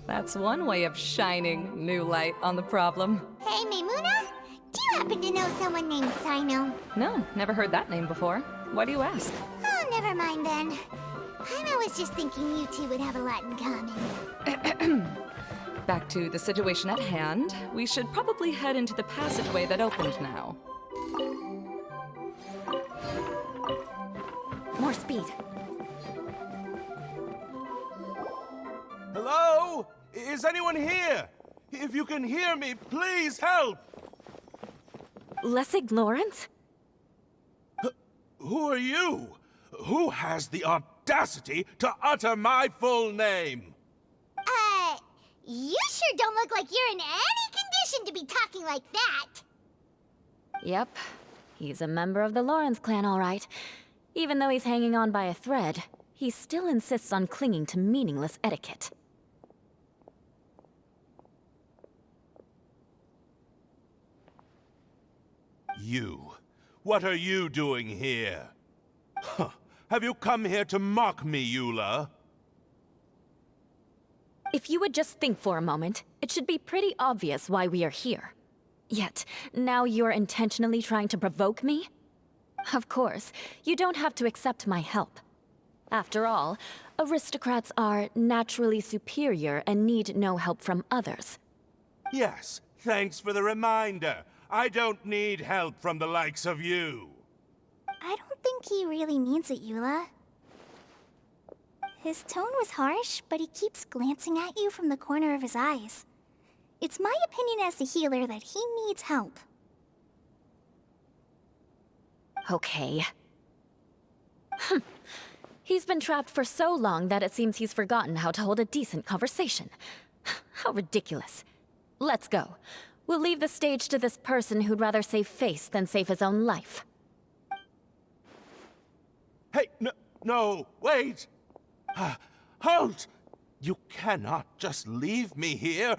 That's one way of shining new light on the problem. Hey, Maymuna? Do you happen to know someone named Sino? No, never heard that name before. Why do you ask? Oh, never mind then. I was just thinking you two would have a lot in common. Back to the situation at hand. We should probably head into the passageway that opened now. More speed. Hello? Is anyone here? If you can hear me, please help! Lessig Lawrence? Who are you? Who has the audacity to utter my full name? You sure don't look like you're in any condition to be talking like that. Yep. He's a member of the Lawrence clan, all right. Even though he's hanging on by a thread, he still insists on clinging to meaningless etiquette. You. What are you doing here? Huh. Have you come here to mock me, Eula? If you would just think for a moment, it should be pretty obvious why we are here. Yet, now you're intentionally trying to provoke me? Of course, you don't have to accept my help. After all, aristocrats are naturally superior and need no help from others. Yes, thanks for the reminder. I don't need help from the likes of you. I don't think he really means it, Eula. His tone was harsh, but he keeps glancing at you from the corner of his eyes. It's my opinion as the healer that he needs help. Okay. He's been trapped for so long that it seems he's forgotten how to hold a decent conversation. How ridiculous. Let's go. We'll leave the stage to this person who'd rather save face than save his own life. Hey, no, wait! Halt! You cannot just leave me here.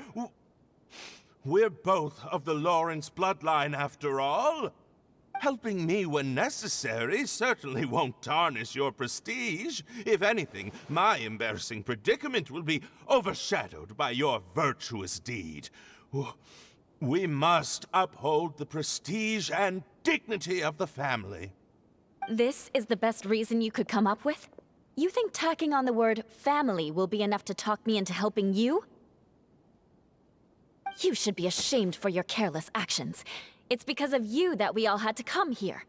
We're both of the Lawrence bloodline, after all. Helping me when necessary certainly won't tarnish your prestige. If anything, my embarrassing predicament will be overshadowed by your virtuous deed. We must uphold the prestige and dignity of the family. This is the best reason you could come up with? You think tacking on the word family will be enough to talk me into helping you? You should be ashamed for your careless actions. It's because of you that we all had to come here.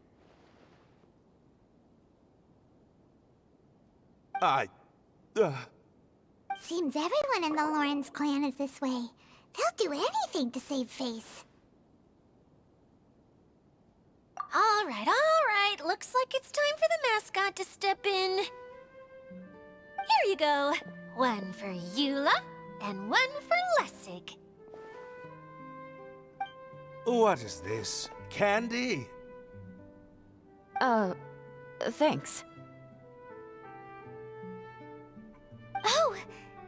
Seems everyone in the Lawrence clan is this way. They'll do anything to save face. All right. Looks like it's time for the mascot to step in. Here you go. One for Eula, and one for Lessig. What is this? Candy? Thanks. Oh,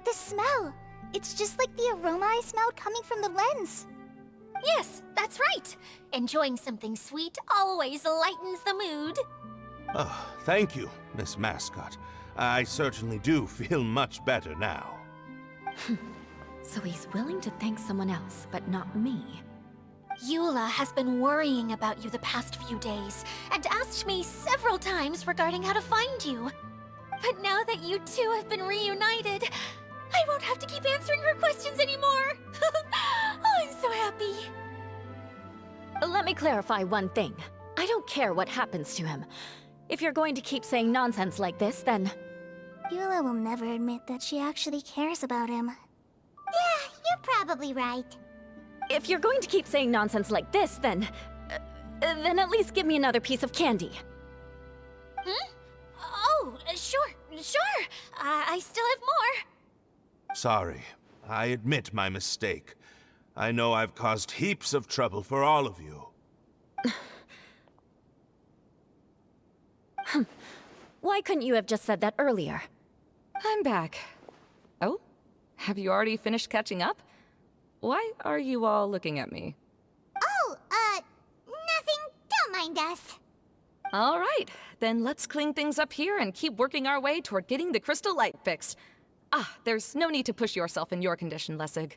the smell! It's just like the aroma I smelled coming from the lens. Yes, that's right. Enjoying something sweet always lightens the mood. Oh, thank you, Miss Mascot. I certainly do feel much better now. So he's willing to thank someone else, but not me. Eula has been worrying about you the past few days, and asked me several times regarding how to find you. But now that you two have been reunited, I won't have to keep answering her questions anymore. Oh, I'm so happy. Let me clarify one thing. I don't care what happens to him. If you're going to keep saying nonsense like this, then... Eula will never admit that she actually cares about him. Yeah, you're probably right. If you're going to keep saying nonsense like this, then at least give me another piece of candy. Oh, sure. I still have more. Sorry. I admit my mistake. I know I've caused heaps of trouble for all of you. Why couldn't you have just said that earlier? I'm back. Oh? Have you already finished catching up? Why are you all looking at me? Oh, nothing. Don't mind us. All right, then let's clean things up here and keep working our way toward getting the crystal light fixed. There's no need to push yourself in your condition, Lessig.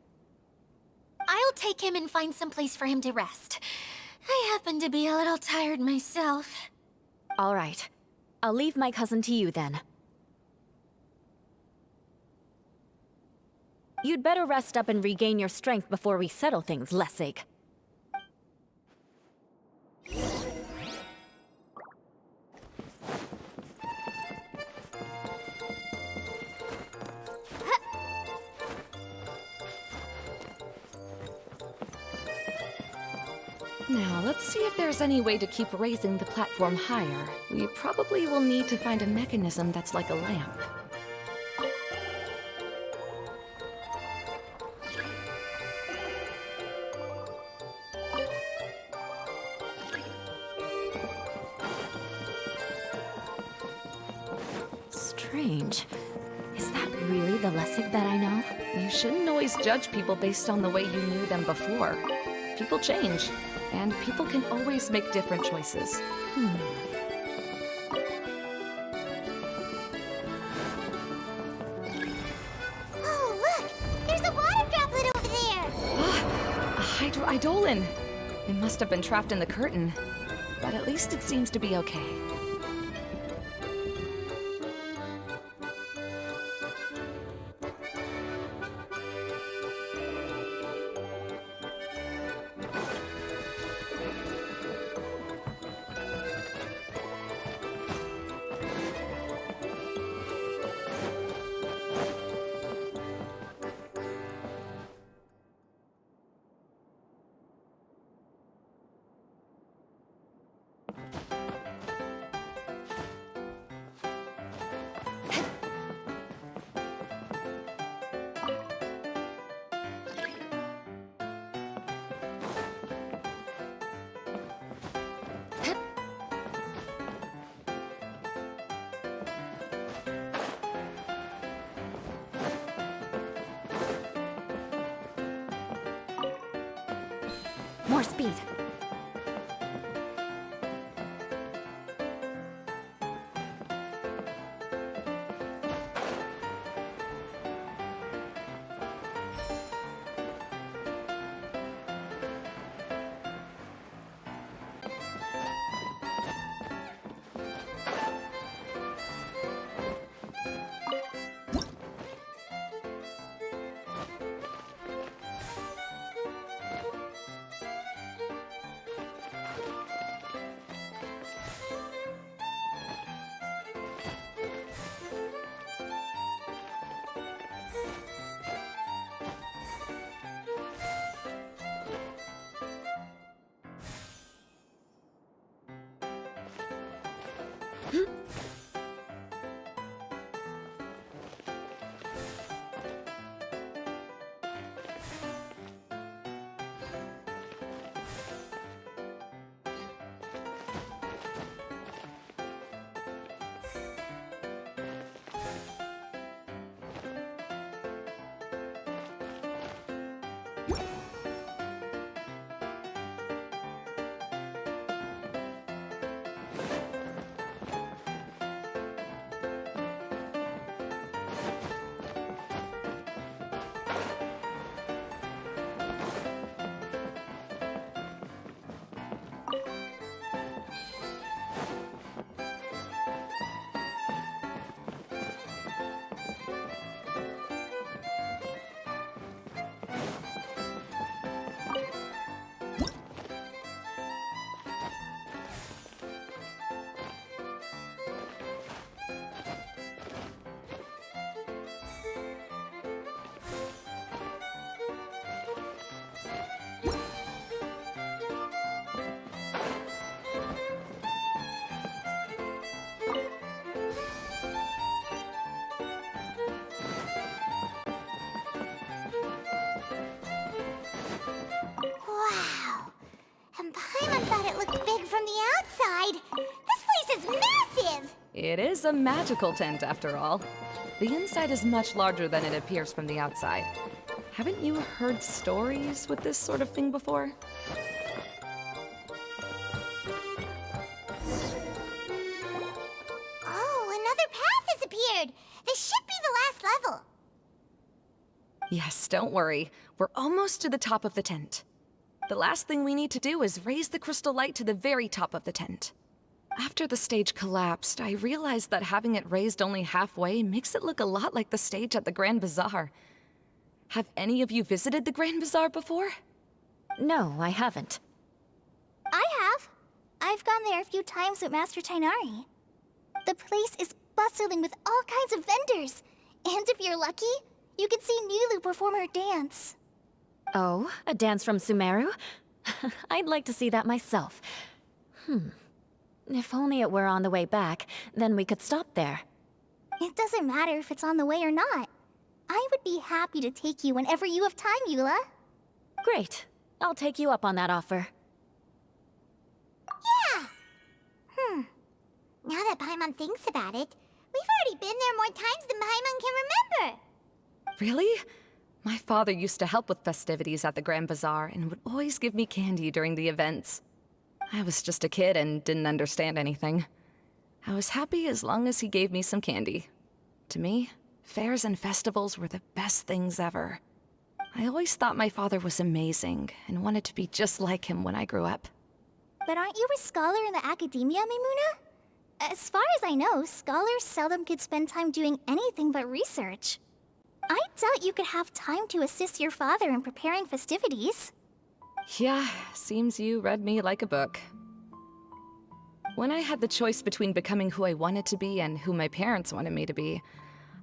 I'll take him and find some place for him to rest. I happen to be a little tired myself. All right. I'll leave my cousin to you then. You'd better rest up and regain your strength before we settle things, Lessig. Now, let's see if there's any way to keep raising the platform higher. We probably will need to find a mechanism that's like a lamp. Strange. Is that really the Lessig that I know? You shouldn't always judge people based on the way you knew them before. People change, and people can always make different choices. Oh, look! There's a water droplet over there! A hydroidolin! It must have been trapped in the curtain. But at least it seems to be okay. More speed. Wow! And Paimon thought it looked big from the outside. This place is massive! It is a magical tent, after all. The inside is much larger than it appears from the outside. Haven't you heard stories with this sort of thing before? Oh, another path has appeared! This should be the last level. Yes, don't worry. We're almost to the top of the tent. The last thing we need to do is raise the crystal light to the very top of the tent. After the stage collapsed, I realized that having it raised only halfway makes it look a lot like the stage at the Grand Bazaar. Have any of you visited the Grand Bazaar before? No, I haven't. I have. I've gone there a few times with Master Tainari. The place is bustling with all kinds of vendors. And if you're lucky, you can see Nilu perform her dance. Oh, a dance from Sumeru? I'd like to see that myself. If only it were on the way back, then we could stop there. It doesn't matter if it's on the way or not. I would be happy to take you whenever you have time, Eula. Great. I'll take you up on that offer. Yeah! Now that Paimon thinks about it, we've already been there more times than Paimon can remember. Really? My father used to help with festivities at the Grand Bazaar and would always give me candy during the events. I was just a kid and didn't understand anything. I was happy as long as he gave me some candy. To me, fairs and festivals were the best things ever. I always thought my father was amazing and wanted to be just like him when I grew up. But aren't you a scholar in the academia, Maimuna? As far as I know, scholars seldom could spend time doing anything but research. I doubt you could have time to assist your father in preparing festivities. Yeah, seems you read me like a book. When I had the choice between becoming who I wanted to be and who my parents wanted me to be,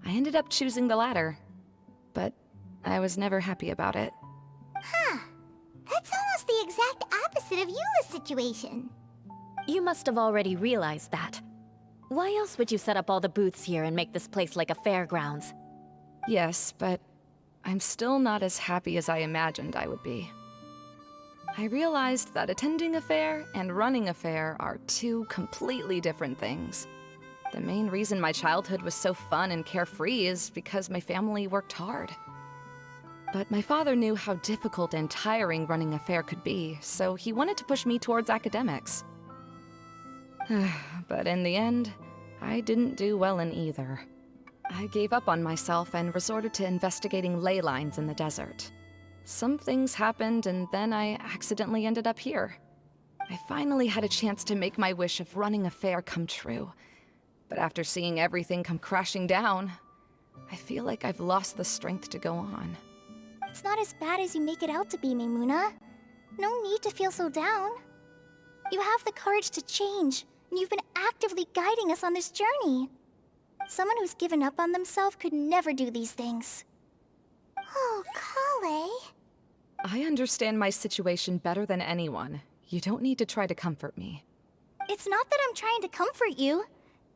I ended up choosing the latter. But I was never happy about it. Huh. That's almost the exact opposite of Eula's situation. You must have already realized that. Why else would you set up all the booths here and make this place like a fairgrounds? Yes, but I'm still not as happy as I imagined I would be. I realized that attending a fair and running a fair are two completely different things. The main reason my childhood was so fun and carefree is because my family worked hard. But my father knew how difficult and tiring running a fair could be, so he wanted to push me towards academics. But in the end, I didn't do well in either. I gave up on myself and resorted to investigating ley lines in the desert. Some things happened, and then I accidentally ended up here. I finally had a chance to make my wish of running a fair come true. But after seeing everything come crashing down, I feel like I've lost the strength to go on. It's not as bad as you make it out to be, Maimuna. No need to feel so down. You have the courage to change, and you've been actively guiding us on this journey. Someone who's given up on themselves could never do these things. Oh, Collie. I understand my situation better than anyone. You don't need to try to comfort me. It's not that I'm trying to comfort you.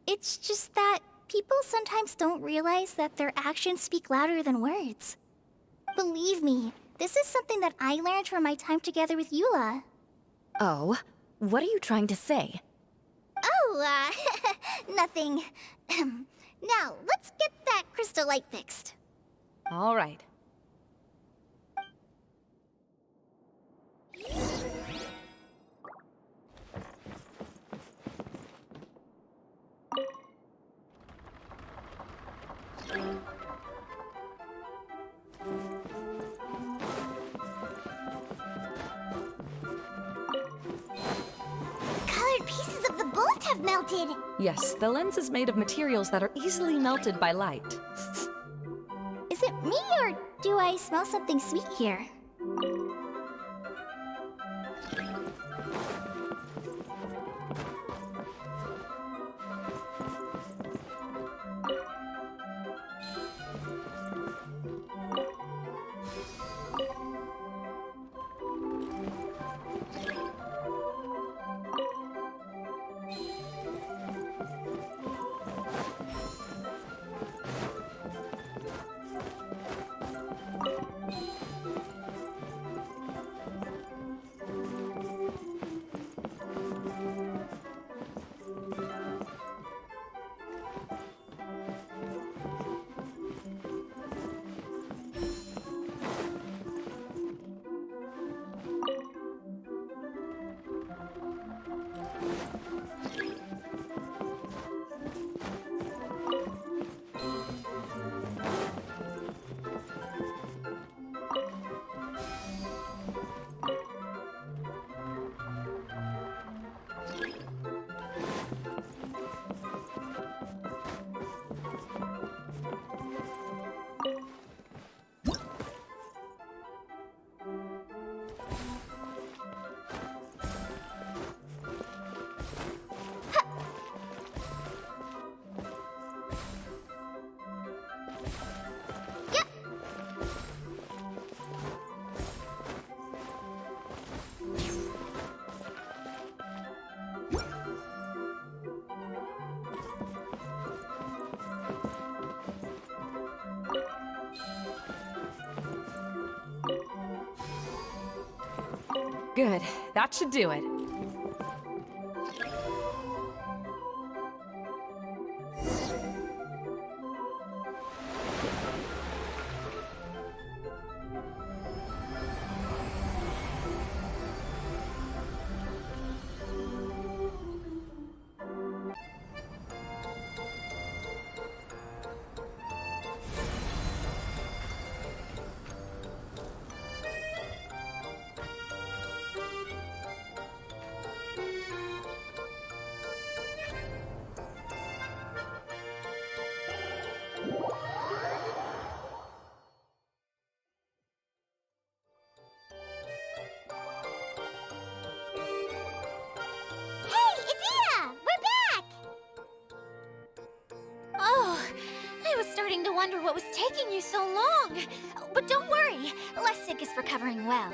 It's just that people sometimes don't realize that their actions speak louder than words. Believe me, this is something that I learned from my time together with Eula. Oh? What are you trying to say? Oh, nothing. Now, let's get that crystal light fixed. All right. Colored pieces of the bullet have melted. Yes, the lens is made of materials that are easily melted by light. Is it me, or do I smell something sweet here? Good. That should do it. Hey, Idea! We're back! Oh, I was starting to wonder what was taking you so long. But don't worry, Lessig is recovering well.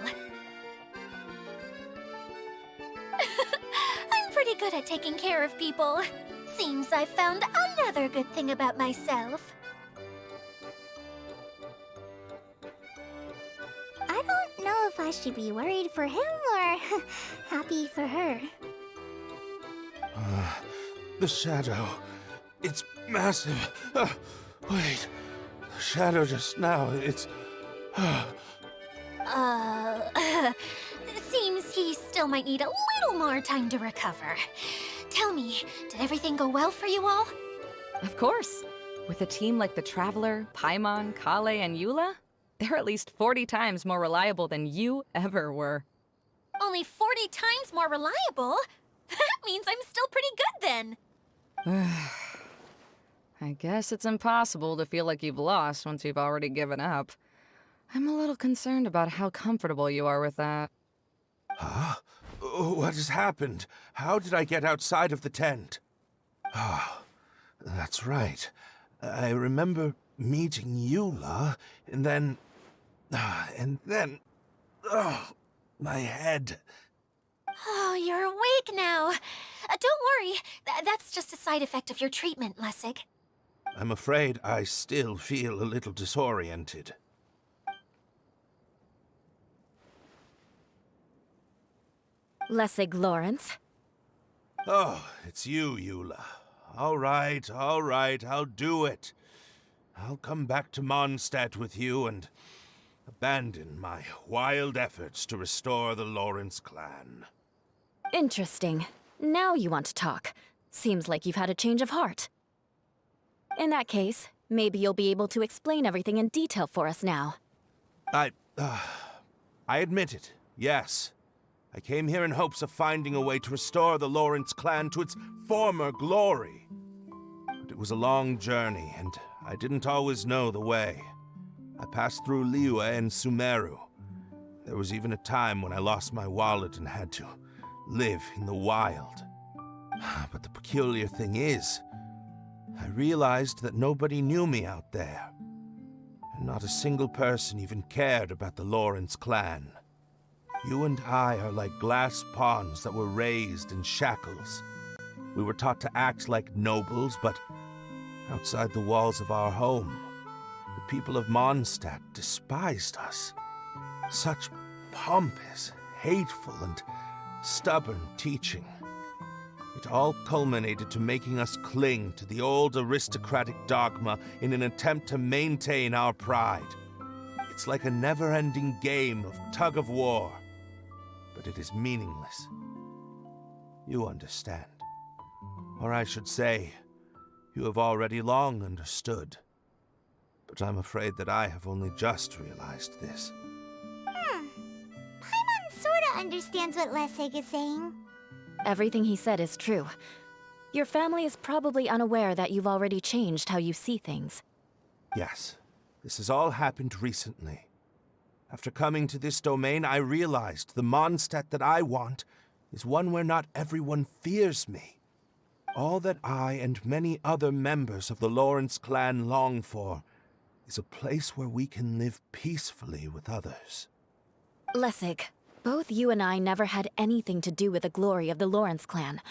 I'm pretty good at taking care of people. Seems I've found another good thing about myself. I don't know if I should be worried for him or happy for her. The shadow. It's massive. Wait. The shadow just now. It's. Seems he still might need a little more time to recover. Tell me, did everything go well for you all? Of course. With a team like the Traveler, Paimon, Collie, and Eula, they're at least 40 times more reliable than you ever were. Only 40 times more reliable? That means I'm still pretty good then. I guess it's impossible to feel like you've lost once you've already given up. I'm a little concerned about how comfortable you are with that. Huh? What has happened? How did I get outside of the tent? Ah, that's right. I remember meeting Eula, and then... Oh, my head. Oh, you're awake now. Don't worry, that's just a side effect of your treatment, Lessig. I'm afraid I still feel a little disoriented. Lessig Lawrence. Oh, it's you, Eula. All right, I'll do it. I'll come back to Mondstadt with you and abandon my wild efforts to restore the Lawrence clan. Interesting. Now you want to talk. Seems like you've had a change of heart. In that case, maybe you'll be able to explain everything in detail for us now. I admit it, yes. I came here in hopes of finding a way to restore the Lawrence clan to its former glory. But it was a long journey, and I didn't always know the way. I passed through Liyue and Sumeru. There was even a time when I lost my wallet and had to live in the wild. But the peculiar thing is, I realized that nobody knew me out there. And not a single person even cared about the Lawrence clan. You and I are like glass pawns that were raised in shackles. We were taught to act like nobles, but outside the walls of our home, the people of Mondstadt despised us. Such pompous, hateful, and stubborn teaching. It all culminated to making us cling to the old aristocratic dogma in an attempt to maintain our pride. It's like a never-ending game of tug-of-war, but it is meaningless. You understand. Or I should say, you have already long understood. But I'm afraid that I have only just realized this. Paimon sorta understands what Lessig is saying. Everything he said is true. Your family is probably unaware that you've already changed how you see things. Yes, this has all happened recently. After coming to this domain, I realized the Mondstadt that I want is one where not everyone fears me. All that I and many other members of the Lawrence clan long for is a place where we can live peacefully with others. Lessig, both you and I never had anything to do with the glory of the Lawrence clan.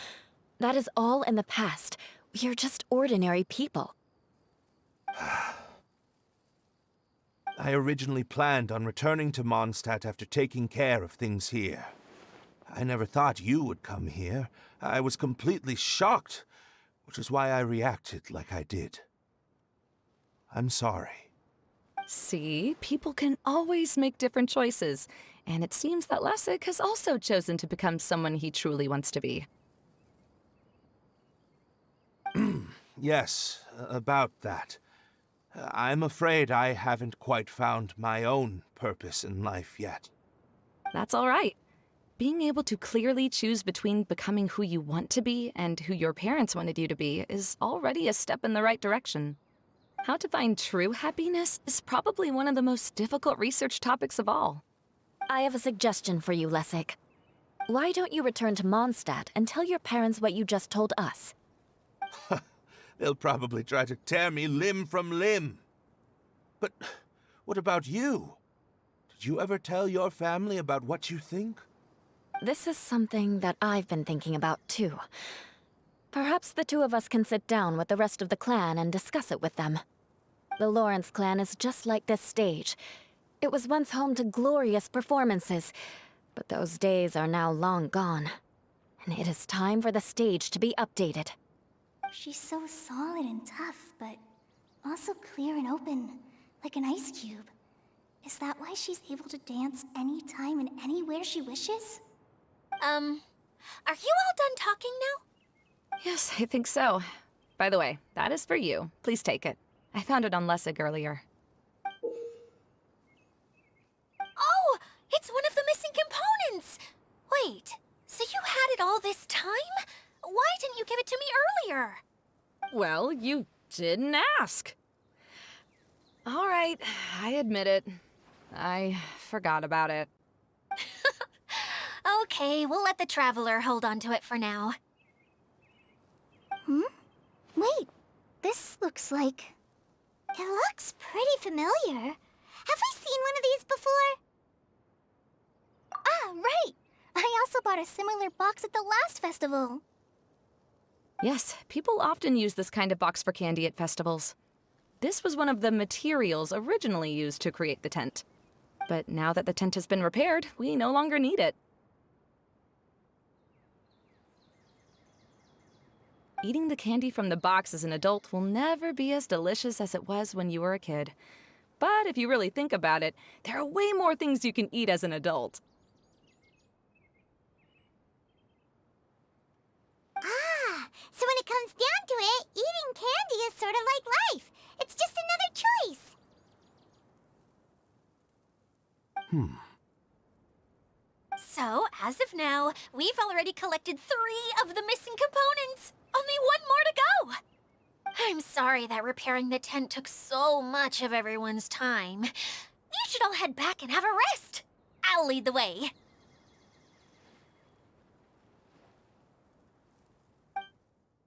That is all in the past. We are just ordinary people. I originally planned on returning to Mondstadt after taking care of things here. I never thought you would come here. I was completely shocked, which is why I reacted like I did. I'm sorry. See, people can always make different choices, and it seems that Lessig has also chosen to become someone he truly wants to be. Yes, about that. I'm afraid I haven't quite found my own purpose in life yet. That's all right. Being able to clearly choose between becoming who you want to be and who your parents wanted you to be is already a step in the right direction. How to find true happiness is probably one of the most difficult research topics of all. I have a suggestion for you, Lessig. Why don't you return to Mondstadt and tell your parents what you just told us? They'll probably try to tear me limb from limb. But what about you? Did you ever tell your family about what you think? This is something that I've been thinking about, too. Perhaps the two of us can sit down with the rest of the clan and discuss it with them. The Lawrence clan is just like this stage. It was once home to glorious performances, but those days are now long gone. And it is time for the stage to be updated. She's so solid and tough, but also clear and open, like an ice cube. Is that why she's able to dance anytime and anywhere she wishes? Are you all done talking now? Yes, I think so. By the way, that is for you. Please take it. I found it on Lessig earlier. Oh, it's one of the missing components! Wait, so you had it all this time? Why didn't you give it to me earlier? Well, you didn't ask. All right, I admit it. I forgot about it. Okay, we'll let the Traveler hold on to it for now. Wait, this looks like... It looks pretty familiar. Have we seen one of these before? Ah, right! I also bought a similar box at the last festival. Yes, people often use this kind of box for candy at festivals. This was one of the materials originally used to create the tent. But now that the tent has been repaired, we no longer need it. Eating the candy from the box as an adult will never be as delicious as it was when you were a kid. But if you really think about it, there are way more things you can eat as an adult. Ah, so when it comes down to it, eating candy is sort of like life. It's just another choice. So, as of now, we've already collected 3 of the missing components. Only 1 more to go. I'm sorry that repairing the tent took so much of everyone's time. You should all head back and have a rest. I'll lead the way.